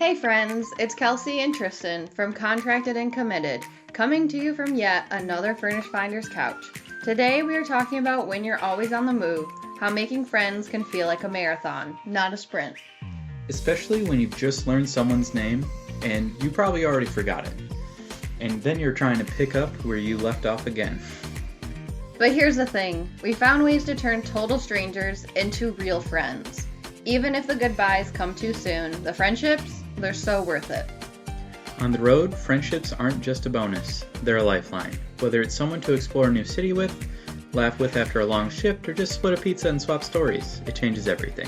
Hey friends, it's Kelsey and Tristan from Contracted and Committed, coming to you from yet another Furnish Finder's couch. Today we are talking about when you're always on the move, how making friends can feel like a marathon, not a sprint. Especially when you've just learned someone's name and you probably already forgot it. And then you're trying to pick up where you left off again. But here's the thing, we found ways to turn total strangers into real friends. Even if the goodbyes come too soon, the friendships, they're so worth it. On the road, friendships aren't just a bonus, they're a lifeline. Whether it's someone to explore a new city with, laugh with after a long shift, or just split a pizza and swap stories, it changes everything.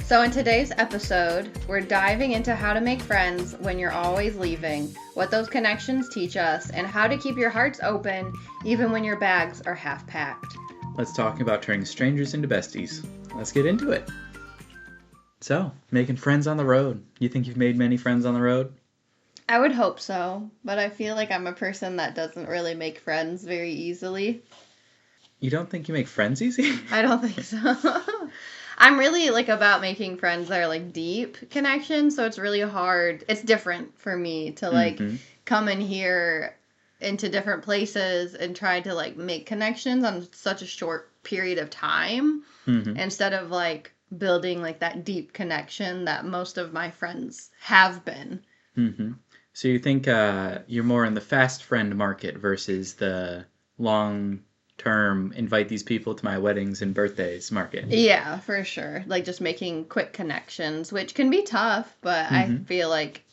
So in today's episode, we're diving into how to make friends when you're always leaving, what those connections teach us, and how to keep your hearts open even when your bags are half packed. Let's talk about turning strangers into besties. Let's get into it. So, making friends on the road. You think you've made many friends on the road? I would hope so, but I feel like I'm a person that doesn't really make friends very easily. You don't think you make friends easy? I don't think so. I'm really about making friends that are deep connections, so it's really hard. It's different for me to come in here into different places and try to make connections on such a short period of time instead of building that deep connection that most of my friends have been. So you think you're more in the fast friend market versus the long-term invite these people to my weddings and birthdays market? Yeah, for sure. Just making quick connections, which can be tough, but I feel like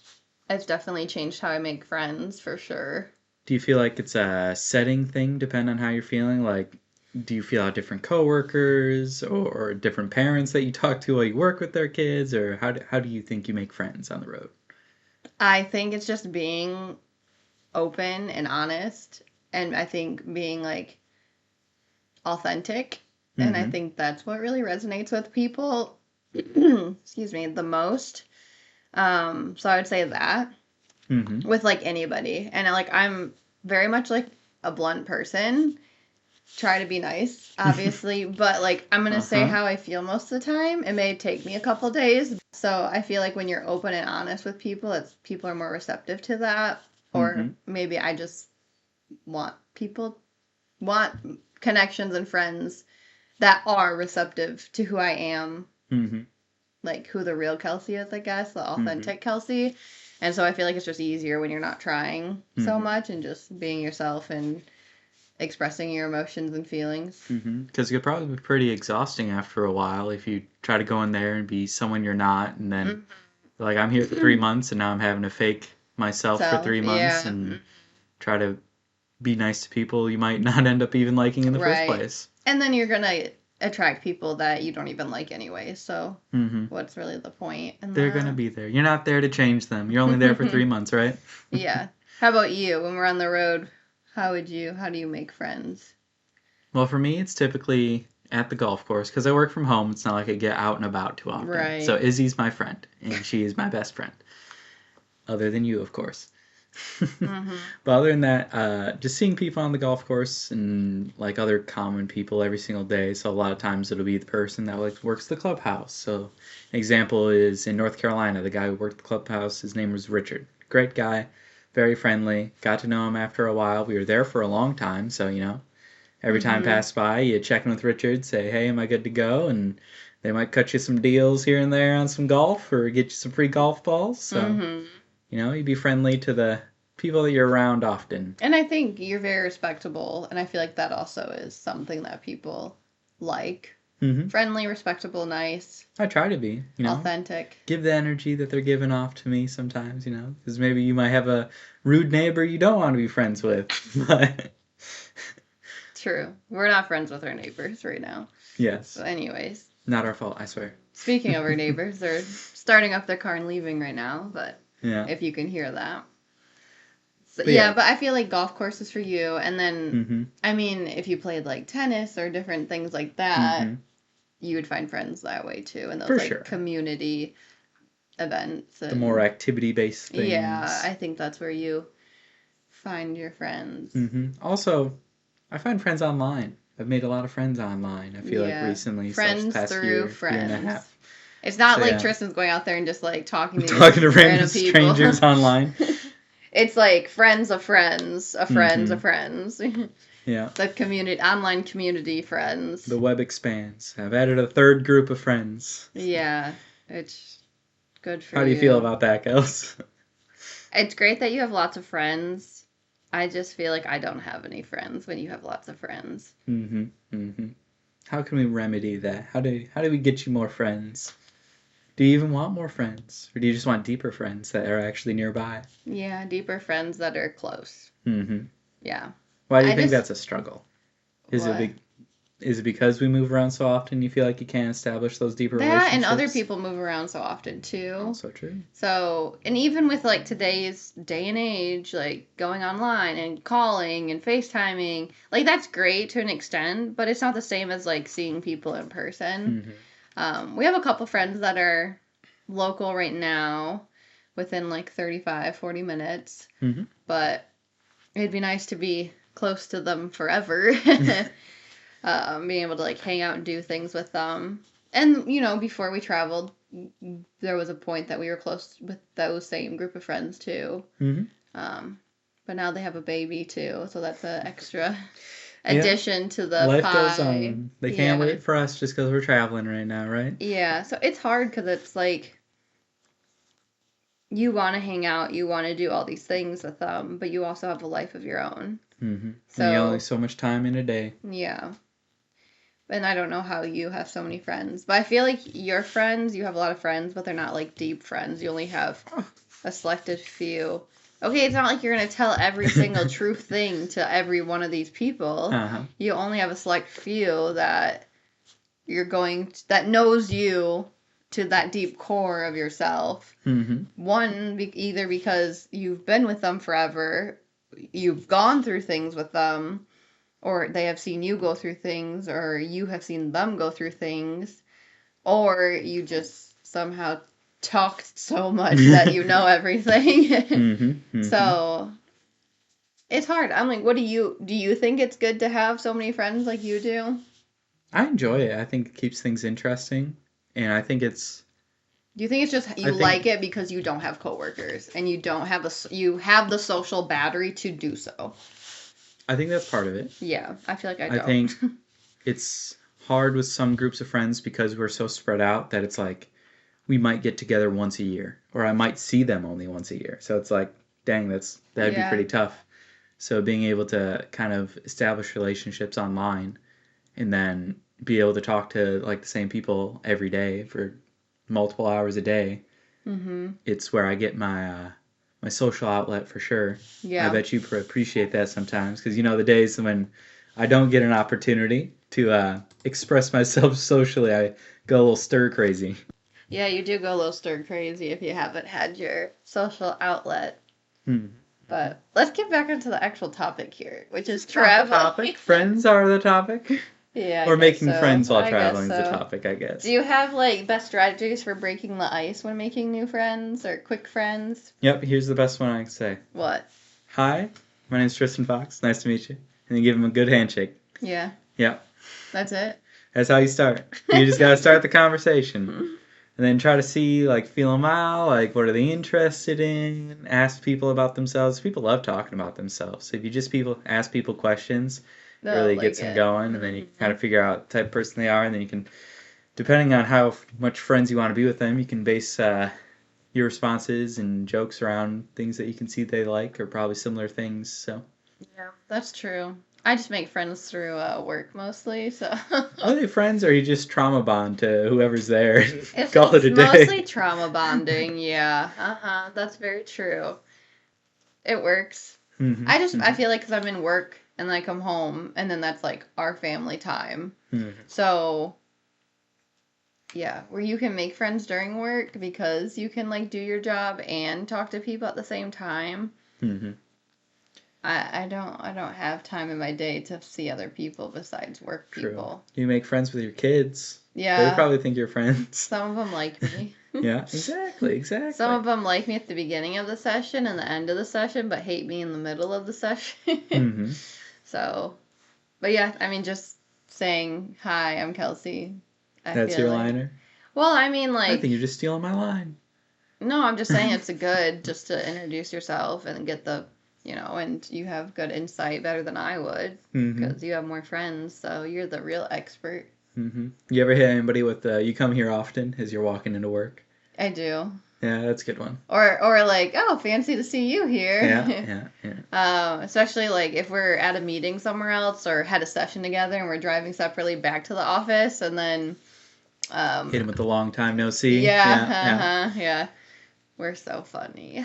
it's definitely changed how I make friends, for sure. Do you feel like it's a setting thing, depending on how you're feeling? Do you feel out different coworkers or different parents that you talk to while you work with their kids? Or how do you think you make friends on the road? I think it's just being open and honest. And I think being authentic. And I think that's what really resonates with people, excuse me, the most. So I would say that with anybody. And I'm very much a blunt person. Try to be nice, obviously, but I'm gonna say how I feel most of the time. It may take me a couple days, so I feel when you're open and honest with people, people are more receptive to that. Or maybe I just want connections and friends that are receptive to who I am, who the real Kelsey is, I guess, the authentic Kelsey. And so I feel it's just easier when you're not trying so much and just being yourself and expressing your emotions and feelings. Because it could probably be pretty exhausting after a while if you try to go in there and be someone you're not, and then I'm here for 3 months and now I'm having to fake myself for 3 months and try to be nice to people you might not end up even liking in the first place. And then you're gonna attract people that you don't even like anyway, so what's really the point? And they're gonna be there. You're not there to change them. You're only there for 3 months, right? Yeah. How about you? When we're on the road, how do you make friends? Well, for me, it's typically at the golf course, because I work from home. It's not like I get out and about too often. Right. So Izzy's my friend, and she is my best friend. Other than you, of course. But other than that, just seeing people on the golf course and other common people every single day. So a lot of times it'll be the person that works the clubhouse. So an example is in North Carolina, the guy who worked the clubhouse, his name was Richard. Great guy. Very friendly. Got to know him after a while. We were there for a long time, so, every time passed by, you check in with Richard, say, hey, am I good to go? And they might cut you some deals here and there on some golf or get you some free golf balls. So, you'd be friendly to the people that you're around often. And I think you're very respectable, and I feel that also is something that people like. Friendly, respectable, nice. I try to be, authentic. Give the energy that they're giving off to me sometimes, because maybe you might have a rude neighbor you don't want to be friends with. But true. We're not friends with our neighbors right now. Yes. So anyways. Not our fault, I swear. Speaking of our neighbors, they're starting up their car and leaving right now, but if you can hear that. So, but I feel golf courses for you, and then, I mean, if you played tennis or different things like that, you would find friends that way too, and those community events. And, the more activity-based things. Yeah, I think that's where you find your friends. Also, I find friends online. I've made a lot of friends online, I feel recently. Friends past through year, friends. year and a half. It's not like Tristan's going out there and just like talking to random strangers online. It's like friends of friends, of friends of friends. Yeah. The community, online community friends. The web expands. I've added a third group of friends. Yeah, it's good for you. How do you feel about that, Kels? It's great that you have lots of friends. I just feel like I don't have any friends when you have lots of friends. How can we remedy that? How do we get you more friends? Do you even want more friends? Or do you just want deeper friends that are actually nearby? Yeah, deeper friends that are close. Yeah. Why do you think that's a struggle? Is it because we move around so often you feel like you can't establish those deeper relationships? And other people move around so often too. Also true. So, and even with like today's day and age, like going online and calling and FaceTiming, like that's great to an extent, but it's not the same as like seeing people in person. We have a couple friends that are local right now within like 35, 40 minutes, but it'd be nice to be close to them forever. Being able to like hang out and do things with them. And, you know, before we traveled, there was a point that we were close with those same group of friends too. But now they have a baby too, so that's an extra addition to the life pie. Goes on. They can't wait for us just because we're traveling right now, right? Yeah, so it's hard because it's like you want to hang out, you want to do all these things with them, but you also have a life of your own. So and you only so much time in a day. Yeah. And I don't know how you have so many friends, but I feel like your friends, you have a lot of friends, but they're not like deep friends. You only have a selected few. Okay, it's not like you're going to tell every single true thing to every one of these people. You only have a select few that that knows you to that deep core of yourself. One, either because you've been with them forever, you've gone through things with them, or they have seen you go through things, or you have seen them go through things, or you just somehow talked so much that you know everything. So it's hard. I'm like, do you think it's good to have so many friends like you do? I enjoy it. I think it keeps things interesting, and I think it's... Do you think it's just like it because you don't have coworkers and you don't have you have the social battery to do so? I think that's part of it. Yeah, I feel like I don't. I think it's hard with some groups of friends because we're so spread out that it's like we might get together once a year, or I might see them only once a year. So it's like, dang, that'd be pretty tough. So being able to kind of establish relationships online and then be able to talk to like the same people every day for multiple hours a day, it's where I get my my social outlet for sure. Yeah. I bet you appreciate that sometimes because, you know, the days when I don't get an opportunity to express myself socially, I go a little stir crazy. Yeah, you do go a little stir crazy if you haven't had your social outlet. But let's get back into the actual topic here, which is traveling. Topic. Friends are the topic. Yeah, or making friends while traveling is the topic, I guess. Do you have, like, best strategies for breaking the ice when making new friends or quick friends? Yep, here's the best one I can say. What? Hi, my name's Tristan Fox. Nice to meet you. And then give him a good handshake. Yeah. Yep. That's it? That's how you start. You just gotta start the conversation. And then try to see, like, feel them out, like, what are they interested in? Ask people about themselves. People love talking about themselves. So if you just ask people questions... really gets them going, and then you can kind of figure out the type of person they are, and then you can, depending on how much friends you want to be with them, you can base your responses and jokes around things that you can see they like, or probably similar things, so. Yeah, that's true. I just make friends through work mostly, so. Are they friends, or you just trauma bond to whoever's there? Call it a day. It's mostly trauma bonding, yeah. That's very true. It works. I feel like because I'm in work, and then I come home, and then that's, like, our family time. So, yeah, where you can make friends during work because you can, like, do your job and talk to people at the same time. I don't have time in my day to see other people besides work people. True. You make friends with your kids. Yeah. They probably think you're friends. Some of them like me. Yeah, exactly. Some of them like me at the beginning of the session and the end of the session, but hate me in the middle of the session. So, but yeah, I mean, just saying, hi, I'm Kelsey. That's your liner? Well, I mean, like... I think you're just stealing my line. No, I'm just saying it's good just to introduce yourself and get the, and you have good insight, better than I would, because you have more friends, so you're the real expert. Mm-hmm. You ever hit anybody with you come here often as you're walking into work? I do. Yeah, that's a good one. Or like, oh, fancy to see you here. Yeah. Especially like if we're at a meeting somewhere else or had a session together and we're driving separately back to the office and then hit him with the long time no see. Yeah. We're so funny.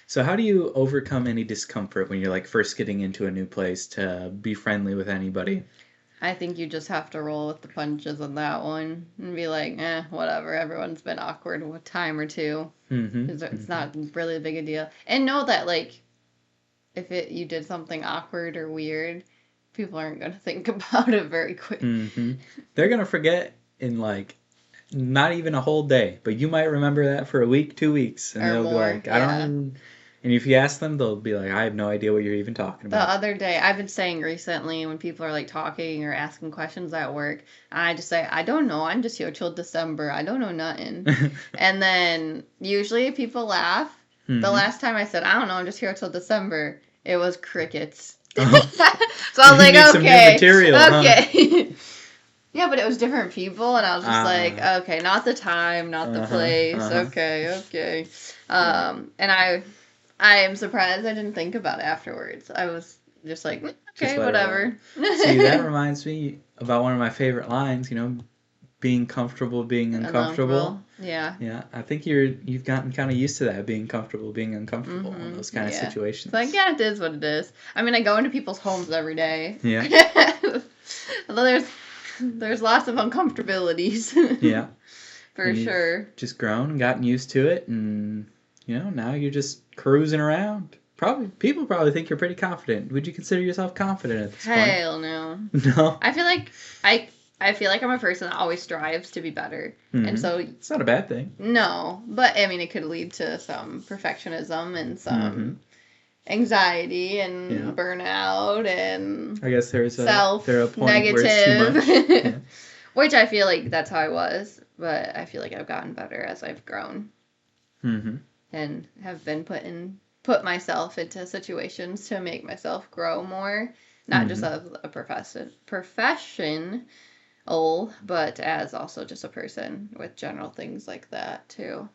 So how do you overcome any discomfort when you're like first getting into a new place to be friendly with anybody? I think you just have to roll with the punches on that one and be like, whatever. Everyone's been awkward a time or two. It's not really a big a deal. And know that, like, if you did something awkward or weird, people aren't going to think about it very quick. They're going to forget in, like, not even a whole day. But you might remember that for a week, 2 weeks. And they'll be like, I don't even... And if you ask them, they'll be like, I have no idea what you're even talking about. The other day, I've been saying recently when people are like talking or asking questions at work, I just say, I don't know. I'm just here till December. I don't know nothing. And then usually people laugh. The last time I said, I don't know. I'm just here till December. It was crickets. So I was like, okay. Some new material, okay. Yeah, but it was different people, and I was just like, okay, not the time, not the place. Okay. And I am surprised I didn't think about it afterwards. I was just like, okay, whatever. See, that reminds me about one of my favorite lines, being comfortable, being uncomfortable. Yeah. Yeah, I think you've gotten kind of used to that, being comfortable, being uncomfortable in those kind of situations. It's like, it is what it is. I mean, I go into people's homes every day. Yeah. Although there's lots of uncomfortabilities. Yeah. For sure. Just grown and gotten used to it, and... now you're just cruising around. People probably think you're pretty confident. Would you consider yourself confident at this point? Hell no. No. I feel like I'm a person that always strives to be better. And so it's not a bad thing. No, but I mean it could lead to some perfectionism and some anxiety and burnout and I guess there's a point negative where it's too much. Which I feel like that's how I was, but I feel like I've gotten better as I've grown. And have been put myself into situations to make myself grow more, not just as a profession, but as also just a person with general things like that too.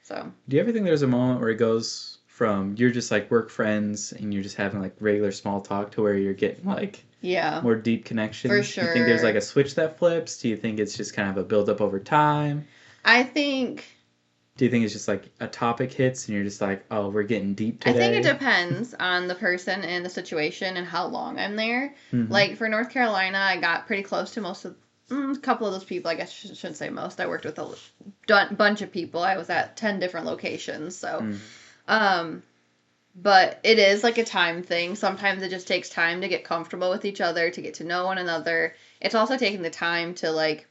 So, do you ever think there's a moment where it goes from you're just like work friends and you're just having like regular small talk to where you're getting like more deep connections? For sure. Do you think there's like a switch that flips? Do you think it's just kind of a build up over time? Do you think it's just like a topic hits and you're just like, oh, we're getting deep today? I think it depends on the person and the situation and how long I'm there. Like for North Carolina, I got pretty close to most of a couple of those people. I guess I shouldn't say most. I worked with a bunch of people. I was at 10 different locations. So, but it is like a time thing. Sometimes it just takes time to get comfortable with each other, to get to know one another. It's also taking the time to like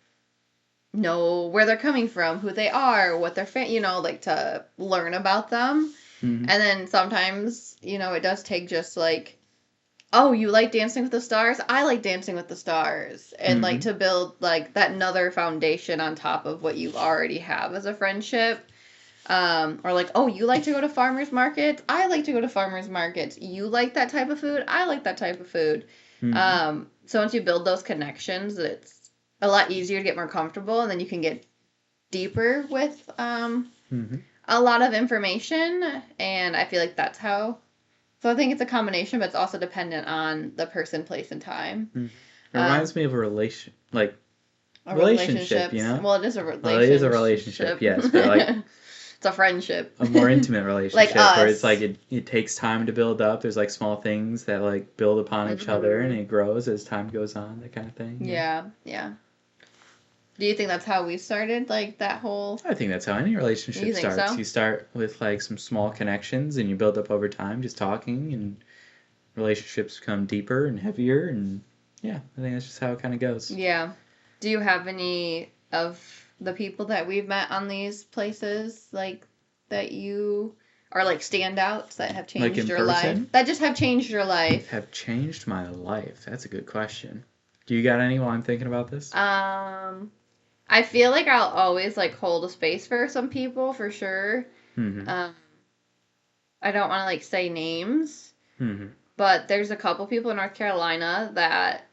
know where they're coming from, who they are, what they're like to learn about them. And then sometimes, it does take just like, oh, you like Dancing with the Stars? I like Dancing with the Stars. And like to build like that another foundation on top of what you already have as a friendship. Or like, oh, you like to go to farmers markets? I like to go to farmers markets. You like that type of food? I like that type of food. So once you build those connections, it's a lot easier to get more comfortable, and then you can get deeper with a lot of information, and I feel like that's how. So I think it's a combination, but it's also dependent on the person, place, and time. It reminds me of a relationship, Well, it is a relationship. Well, it is a relationship, yes, but like it's a friendship, a more intimate relationship, like us. Where it's like it takes time to build up. There's like small things that like build upon each other, and it grows as time goes on. That kind of thing. Yeah. Do you think that's how we started, like, that whole... I think that's how any relationship starts. So? You start with, like, some small connections, and you build up over time just talking, and relationships become deeper and heavier, and, yeah, I think that's just how it kind of goes. Yeah. Do you have any of the people that we've met on these places, like, that you... are, like, standouts that have changed your life? That just have changed your life. Have changed my life? That's a good question. Do you got any while I'm thinking about this? I feel like I'll always like hold a space for some people for sure. Mm-hmm. I don't want to like say names, Mm-hmm. but there's a couple people in North Carolina that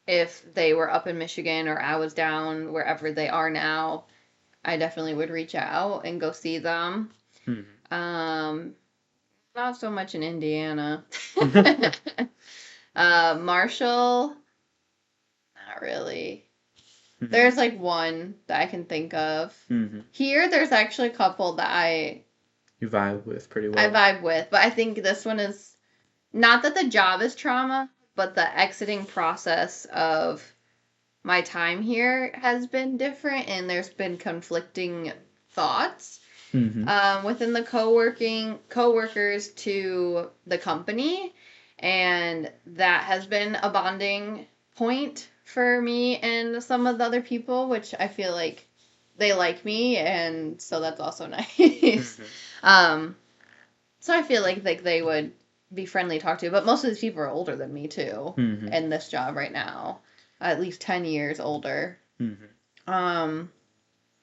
if they were up in Michigan or I was down wherever they are now, I definitely would reach out and go see them. Mm-hmm. Not so much in Indiana. Marshall, not really. Mm-hmm. There's like one that I can think of. Mm-hmm. Here, there's actually a couple that you vibe with pretty well. I vibe with, but I think this one is not that the job is trauma, but the exiting process of my time here has been different, and there's been conflicting thoughts within the coworkers to the company, and that has been a bonding point for me and some of the other people, which I feel like they like me, and so that's also nice. So I feel like they would be friendly to talk to, but most of these people are older than me too in this job right now, at least 10 years older.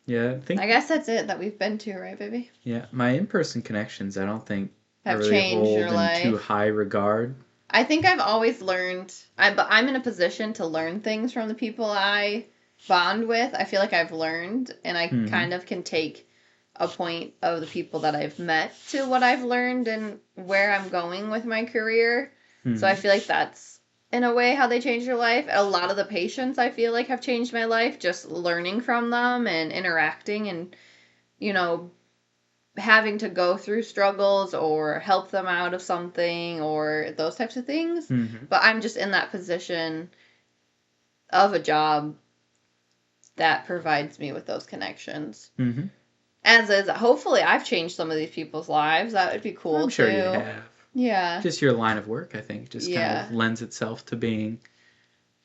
Yeah, I guess that's it that we've been to, right, baby? Yeah, my in-person connections, I don't think Have really changed hold your in life. too high regard. I think I've always learned, but I'm in a position to learn things from the people I bond with. I feel like I've learned, and I kind of can take a point of the people that I've met to what I've learned and where I'm going with my career. So I feel like that's, in a way, how they changed your life. A lot of the patients, I feel like, have changed my life, just learning from them and interacting and, you know, having to go through struggles or help them out of something or those types of things. But I'm just in that position of a job that provides me with those connections. As is, hopefully I've changed some of these people's lives. That would be cool, I'm sure you have. Yeah. Just your line of work, I think, just kind of lends itself to being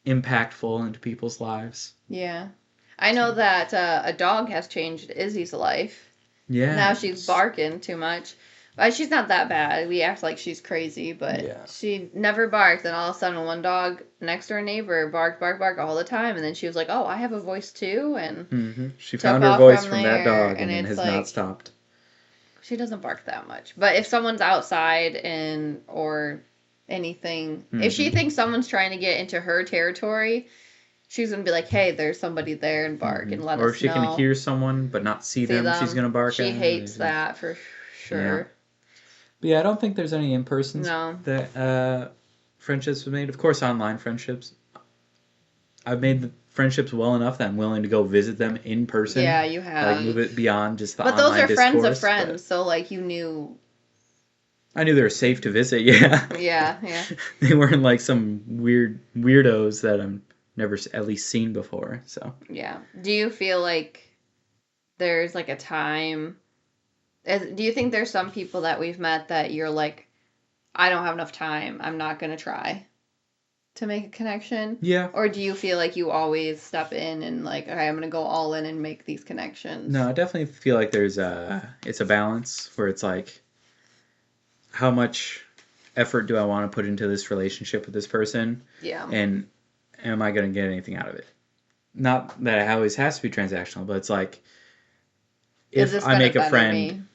impactful into people's lives. Yeah. I know that a dog has changed Izzy's life. Yeah. Now she's barking too much. But she's not that bad. We act like she's crazy, but she never barked. And all of a sudden, one dog next door neighbor barked all the time. And then she was like, "Oh, I have a voice too." And she found her voice from that dog, and then has like, not stopped. She doesn't bark that much. But if someone's outside or anything, if she thinks someone's trying to get into her territory, she's going to be like, hey, there's somebody there, and bark and let us know. Or if she can hear someone but not see them, she's going to bark at them. She hates that for sure. Yeah. But yeah, I don't think there's any in-persons that friendships have made. Of course, online friendships. I've made the friendships well enough that I'm willing to go visit them in person. Yeah, you have. Like, move it beyond just the online discourse. But those are friends of friends, so, like, you knew... I knew they were safe to visit, yeah. Yeah. They weren't, like, some weirdos that I've never at least seen before, so... Yeah. Do you feel like there's, like, a time... Do you think there's some people that we've met that you're like, I don't have enough time, I'm not going to try to make a connection? Yeah. Or do you feel like you always step in and like, okay, I'm going to go all in and make these connections? No, I definitely feel like it's a balance where it's like, how much effort do I want to put into this relationship with this person? Yeah. And am I going to get anything out of it? Not that it always has to be transactional, but it's like, if I make a friend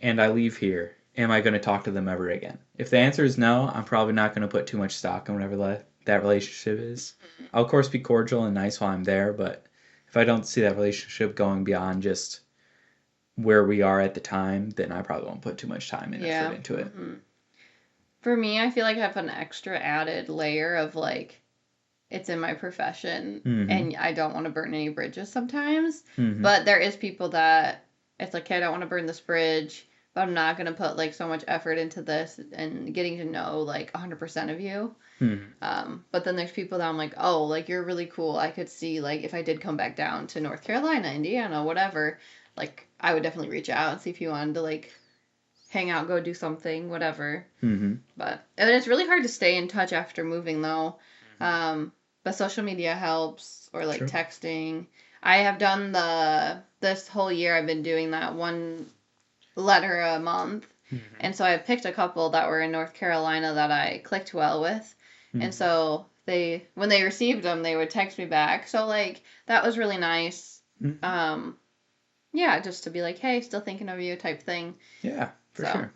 and I leave here, am I going to talk to them ever again? If the answer is no, I'm probably not going to put too much stock in whatever that relationship is. I'll, of course, be cordial and nice while I'm there, but if I don't see that relationship going beyond just where we are at the time, then I probably won't put too much time and effort into it. For me, I feel like I have an extra added layer of like, it's in my profession, and I don't want to burn any bridges sometimes. But there is people that it's like, hey, I don't want to burn this bridge, but I'm not going to put like so much effort into this and getting to know like 100% of you. But then there's people that I'm like, oh, like you're really cool. I could see like if I did come back down to North Carolina, Indiana, whatever, like I would definitely reach out and see if you wanted to like hang out, go do something, whatever. But and it's really hard to stay in touch after moving though. But social media helps, or like texting. I have done this whole year I've been doing that one letter a month. And so I picked a couple that were in North Carolina that I clicked well with. And so when they received them, they would text me back. So, like, that was really nice. Mm-hmm. Yeah, just to be like, hey, still thinking of you type thing. Yeah, for sure.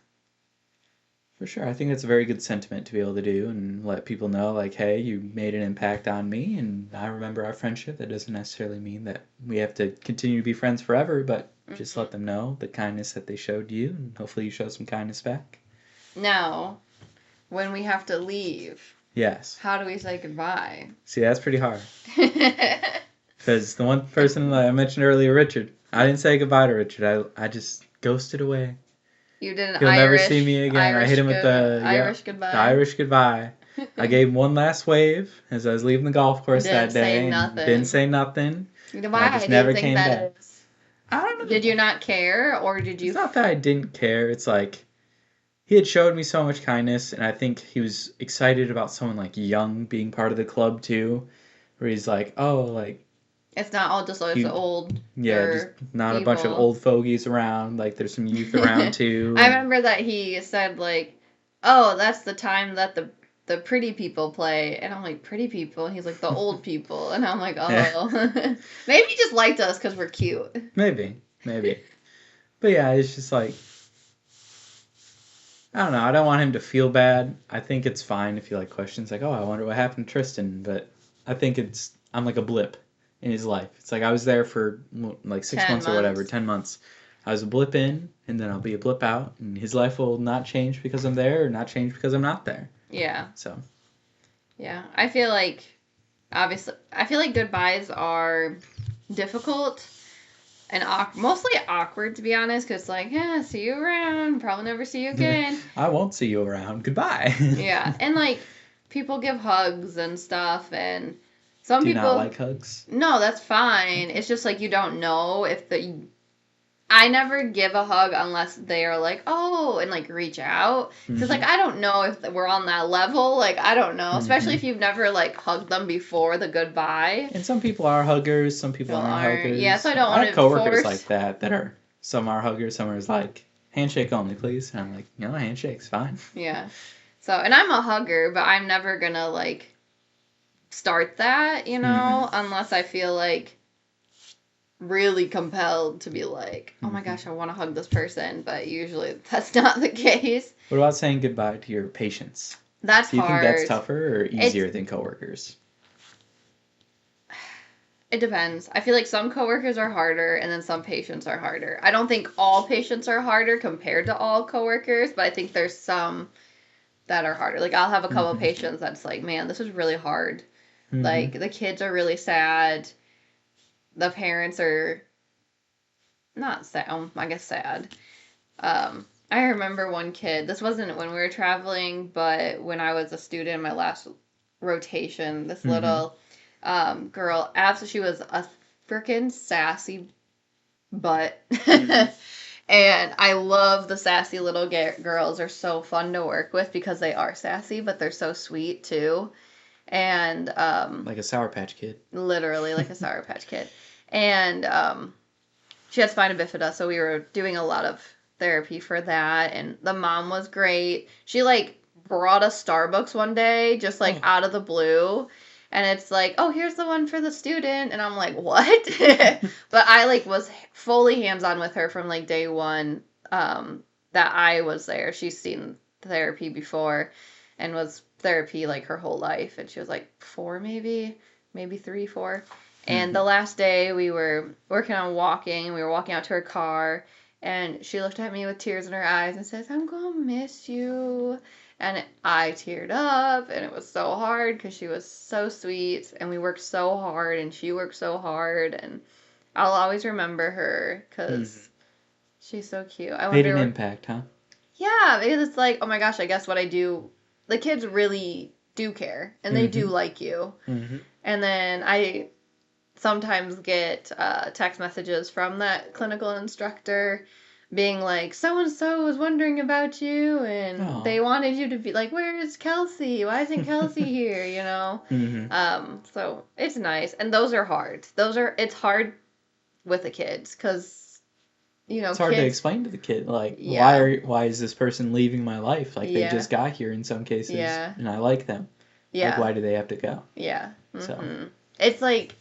For sure. I think that's a very good sentiment to be able to do and let people know, like, hey, you made an impact on me and I remember our friendship. That doesn't necessarily mean that we have to continue to be friends forever, but just let them know the kindness that they showed you and hopefully you show some kindness back. Now, when we have to leave. Yes. How do we say goodbye? See, that's pretty hard. Because the one person that I mentioned earlier, Richard, I didn't say goodbye to Richard. I just ghosted away. You did an He'll never see me again. I hit him with the Irish goodbye. The Irish goodbye. I gave him one last wave as I was leaving the golf course that day. Didn't say nothing. Why? I just never came back. I don't know. Did you not care, or did you? It's not that I didn't care. It's like he had showed me so much kindness, and I think he was excited about someone like young being part of the club too, where he's like, oh, like. It's not all just like old. Yeah, just not people. A bunch of old fogies around. Like, there's some youth around, too. I remember that he said, like, oh, that's the time that the pretty people play. And I'm like, pretty people? And he's like, the old people. And I'm like, oh. Yeah. Maybe he just liked us because we're cute. Maybe. But yeah, it's just like, I don't know. I don't want him to feel bad. I think it's fine if you like questions like, oh, I wonder what happened to Tristan. But I think I'm like a blip in his life. It's like I was there for like 6 months or whatever, 10 months. I was a blip in, and then I'll be a blip out, and his life will not change because I'm there or not change because I'm not there. Yeah. So. Yeah. I feel like goodbyes are difficult and mostly awkward, to be honest, because like, yeah, see you around, probably never see you again. I won't see you around. Goodbye. Yeah. And like, people give hugs and stuff, and some people... Do you not like hugs? No, that's fine. It's just like you don't know if I never give a hug unless they are like, oh, and like reach out. Because like, I don't know if we're on that level. Like, I don't know. Especially if you've never like hugged them before the goodbye. And some people are huggers. Some people aren't huggers. Yeah, so I don't want to have coworkers like that are, some are huggers, some are like, handshake only, please. And I'm like, handshake's fine. Yeah. So, and I'm a hugger, but I'm never going to like start that, unless I feel like really compelled to be like, oh my gosh, I want to hug this person, but usually that's not the case. What about saying goodbye to your patients? That's hard. Do you think that's tougher or easier than coworkers? It depends. I feel like some coworkers are harder and then some patients are harder. I don't think all patients are harder compared to all coworkers, but I think there's some that are harder. Like, I'll have a couple of patients that's like, man, this is really hard. Like, the kids are really sad. The parents are not sad. I guess sad. I remember one kid. This wasn't when we were traveling, but when I was a student in my last rotation, this little girl, she was a freaking sassy butt. And I love the sassy little girls. They're so fun to work with because they are sassy, but they're so sweet too. And like a Sour Patch Kid. Literally like a Sour Patch Kid. And she had spina bifida, so we were doing a lot of therapy for that. And the mom was great. She like brought us Starbucks one day, just like out of the blue. And it's like, oh, here's the one for the student. And I'm like, what? But I like was fully hands-on with her from like day one that I was there. She's seen therapy before and was therapy like her whole life. And she was like 4 maybe 3, 4. And the last day we were working on walking, and we were walking out to her car, and she looked at me with tears in her eyes and says, I'm going to miss you. And I teared up, and it was so hard because she was so sweet, and we worked so hard, and she worked so hard, and I'll always remember her because she's so cute. Made an impact, huh? Yeah, because it's like, oh my gosh, I guess what I do, the kids really do care, and they do like you. And then I sometimes get text messages from that clinical instructor being like, so-and-so was wondering about you, and they wanted you to be like, where is Kelsey? Why isn't Kelsey here, So it's nice. And those are hard. it's hard with the kids, because, it's hard to explain to the kid, like, why is this person leaving my life? Like, they just got here in some cases, and I like them. Yeah. Like, why do they have to go? Yeah. Mm-hmm. So it's like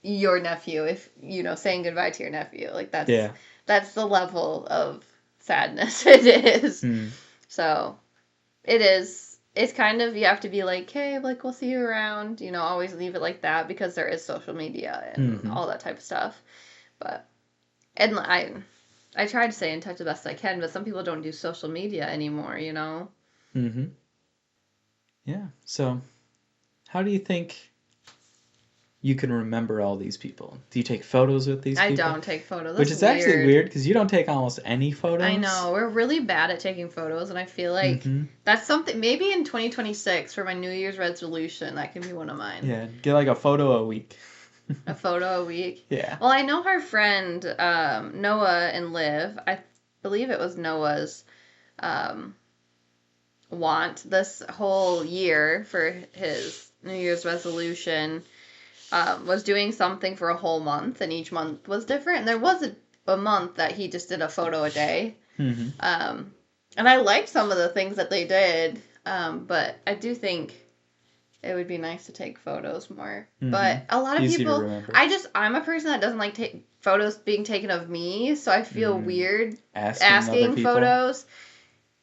your nephew, if saying goodbye to your nephew, like that's the level of sadness it is. So it is. It's kind of, you have to be like, hey, like, we'll see you around, always leave it like that, because there is social media and all that type of stuff. But and I try to stay in touch the best I can, but some people don't do social media anymore, Yeah. So how do you think you can remember all these people? Do you take photos with these people? I don't take photos. Which is actually weird, because you don't take almost any photos. I know. We're really bad at taking photos, and I feel like that's something, maybe in 2026, for my New Year's resolution, that can be one of mine. Yeah, get like a photo a week. A photo a week? Yeah. Well, I know our friend Noah and Liv, I believe it was Noah's want this whole year for his New Year's resolution, was doing something for a whole month, and each month was different. And there was a month that he just did a photo a day. And I liked some of the things that they did, but I do think it would be nice to take photos more. But a lot of people, I'm a person that doesn't like photos being taken of me, so I feel weird asking photos.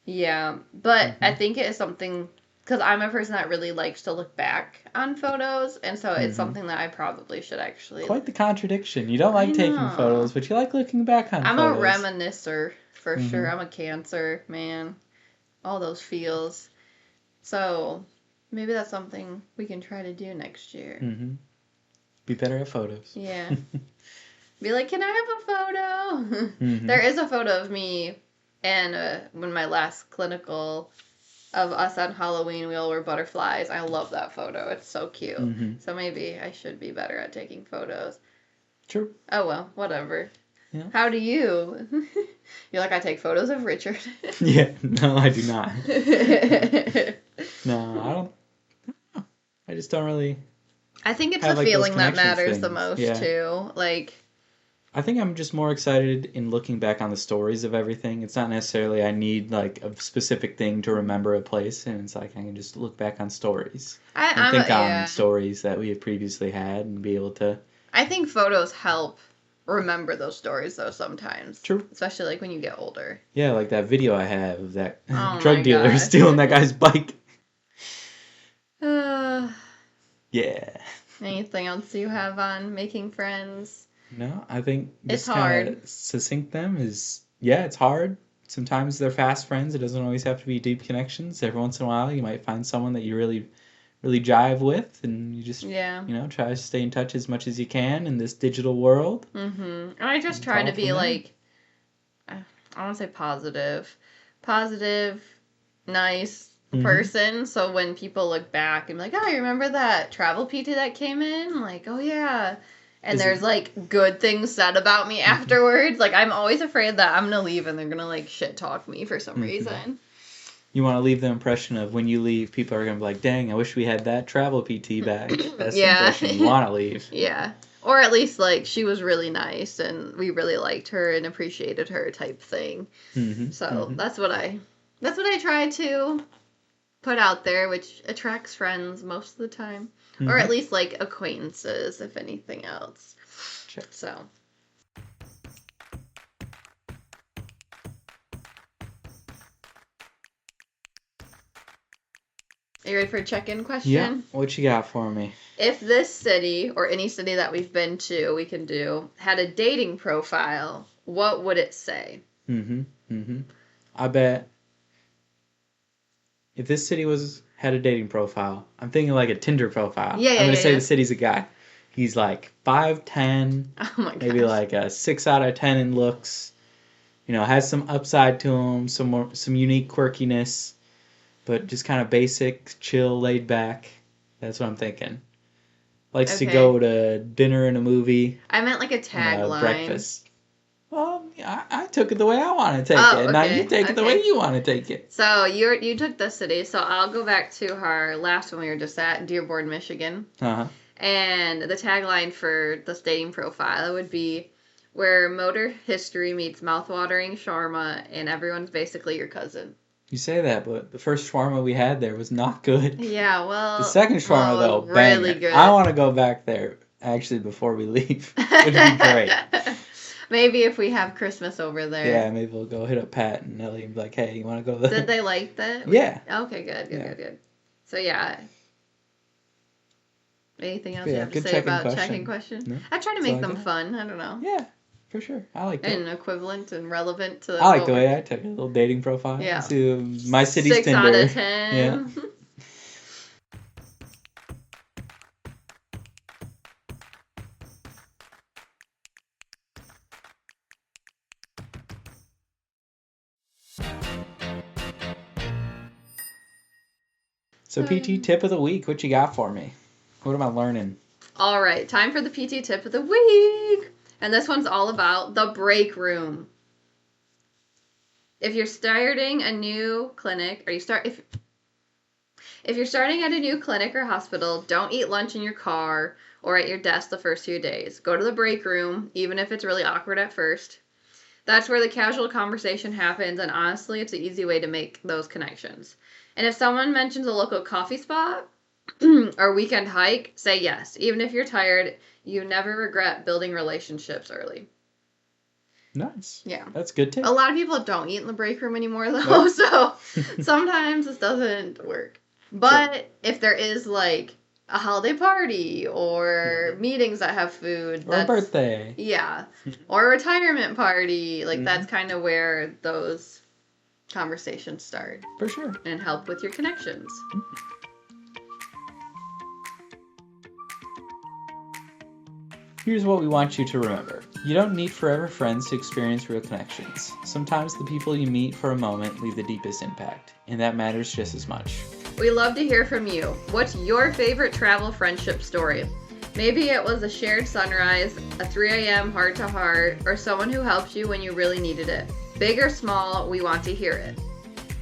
Yeah, but I think it is something, because I'm a person that really likes to look back on photos, and so it's something that I probably should actually... Quite the contradiction. You don't like taking photos, but you like looking back on photos. I'm a reminiscer, for sure. I'm a Cancer, man. All those feels. So, maybe that's something we can try to do next year. Be better at photos. Yeah. Be like, can I have a photo? There is a photo of me and when my last clinical of us on Halloween, we all were butterflies. I love that photo. It's so cute. So maybe I should be better at taking photos. True. Oh, well, whatever. Yeah. How do you? You're like, I take photos of Richard. Yeah, no, I do not. No, I don't. I just don't really. I think it's the feeling that matters the most, too. Like, I think I'm just more excited in looking back on the stories of everything. It's not necessarily I need like a specific thing to remember a place, and it's like I can just look back on stories and think on stories that we have previously had and be able to. I think photos help remember those stories, though, sometimes. True. Especially like when you get older. Yeah, like that video I have of that drug dealer stealing that guy's bike. Yeah. Anything else you have on making friends? No, I think it's hard. Succinct them is, it's hard. Sometimes they're fast friends. It doesn't always have to be deep connections. Every once in a while, you might find someone that you really, really jive with, and you just, try to stay in touch as much as you can in this digital world. And I just try to be like, I want to say positive, nice person. So when people look back and be like, oh, you remember that travel PT that came in? I'm like, oh yeah. And there's, like, good things said about me afterwards. Like, I'm always afraid that I'm going to leave and they're going to, like, shit-talk me for some reason. You want to leave the impression of when you leave, people are going to be like, dang, I wish we had that travel PT back. That's the impression you want to leave. Yeah. Or at least, like, she was really nice and we really liked her and appreciated her type thing. So that's what I try to put out there, which attracts friends most of the time. Or at least, like, acquaintances, if anything else. Sure. So. Are you ready for a check-in question? Yeah. What you got for me? If this city, or any city that we've been to, we can do, had a dating profile, what would it say? I bet if this city had a dating profile, I'm thinking like a Tinder profile. I'm going to say the city's a guy. He's like 5'10", maybe like a 6 out of 10 in looks. Has some upside to him, some unique quirkiness, but just kind of basic, chill, laid back. That's what I'm thinking. Likes to go to dinner and a movie. I meant like a tagline. Breakfast. Well, I took it the way I want to take it. Now you take it the way you want to take it. So you took the city. So I'll go back to our last one we were just at, Dearborn, Michigan. And the tagline for the dating profile would be, where motor history meets mouthwatering shawarma and everyone's basically your cousin. You say that, but the first shawarma we had there was not good. Yeah, well... The second shawarma, though, really good. I want to go back there, actually, before we leave. It'd be great. Maybe if we have Christmas over there. Yeah, maybe we'll go hit up Pat and Ellie and be like, hey, you want to go there? Did they like that? Yeah. Okay, good. So, yeah. Anything else you have to say about checking questions? No? I try to make them fun. I don't know. Yeah. For sure. I like that. And equivalent and relevant to... I like the way I took a little dating profile. Yeah. To my city's 6 Tinder. 6 out of 10. Yeah. So PT tip of the week, what you got for me? What am I learning? All right, time for the PT tip of the week. And this one's all about the break room. If you're starting a new clinic, if you're starting at a new clinic or hospital, don't eat lunch in your car or at your desk the first few days. Go to the break room, even if it's really awkward at first. That's where the casual conversation happens, and honestly, it's an easy way to make those connections. And if someone mentions a local coffee spot or weekend hike, say yes. Even if you're tired, you never regret building relationships early. Nice. Yeah. That's good tip. A lot of people don't eat in the break room anymore, though, so sometimes this doesn't work. But if there is, like, a holiday party or meetings that have food. Or a birthday. Yeah. Or a retirement party. Like, that's kind of where those conversations start. For sure. And help with your connections. Here's what we want you to remember. You don't need forever friends to experience real connections. Sometimes the people you meet for a moment leave the deepest impact, and that matters just as much. We love to hear from you. What's your favorite travel friendship story? Maybe it was a shared sunrise, a 3 a.m. heart-to-heart, or someone who helped you when you really needed it. Big or small, we want to hear it.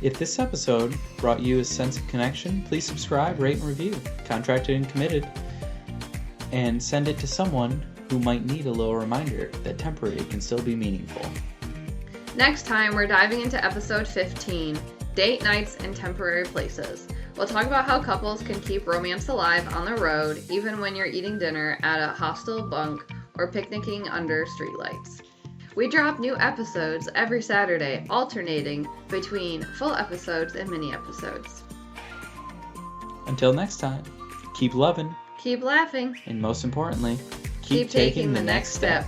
If this episode brought you a sense of connection, please subscribe, rate, and review. Contracted and committed. And send it to someone who might need a little reminder that temporary can still be meaningful. Next time, we're diving into episode 15, Date Nights and Temporary Places. We'll talk about how couples can keep romance alive on the road, even when you're eating dinner at a hostel bunk or picnicking under streetlights. We drop new episodes every Saturday, alternating between full episodes and mini episodes. Until next time, keep loving. Keep laughing. And most importantly, keep taking the next step.